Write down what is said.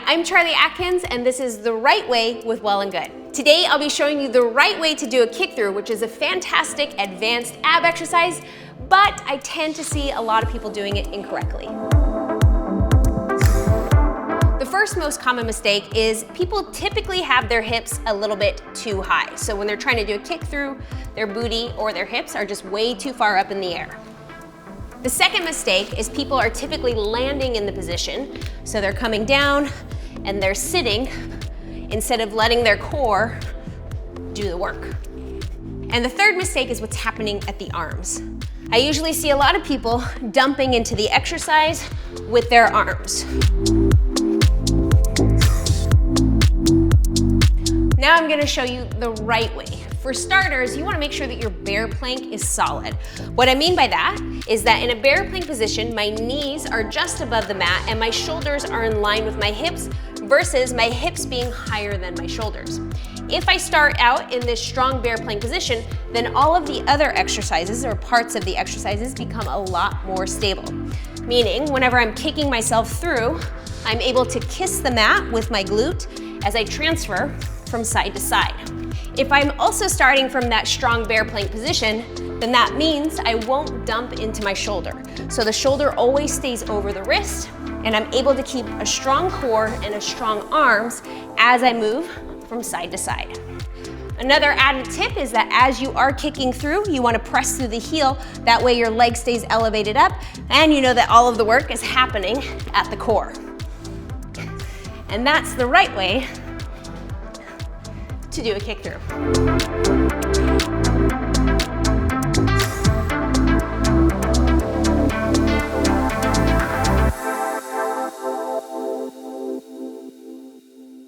I'm Charlee Atkins, and this is The Right Way with Well+Good. Today, I'll be showing you the right way to do a kick through, which is a fantastic advanced ab exercise, but I tend to see a lot of people doing it incorrectly. The first most common mistake is people typically have their hips a little bit too high. So when they're trying to do a kick through, their booty or their hips are just way too far up in the air. The second mistake is people are typically landing in the position. So they're coming down and they're sitting instead of letting their core do the work. And the third mistake is what's happening at the arms. I usually see a lot of people dumping into the exercise with their arms. Now I'm gonna show you the right way. For starters, you wanna make sure that your bear plank is solid. What I mean by that is that in a bear plank position, my knees are just above the mat and my shoulders are in line with my hips versus my hips being higher than my shoulders. If I start out in this strong bear plank position, then all of the other exercises or parts of the exercises become a lot more stable. Meaning, whenever I'm kicking myself through, I'm able to kiss the mat with my glute as I transfer from side to side. If I'm also starting from that strong bear plank position, then that means I won't dump into my shoulder. So the shoulder always stays over the wrist, and I'm able to keep a strong core and a strong arms as I move from side to side. Another added tip is that as you are kicking through, you want to press through the heel. That way your leg stays elevated up, and you know that all of the work is happening at the core. And that's the right way to do a kick through.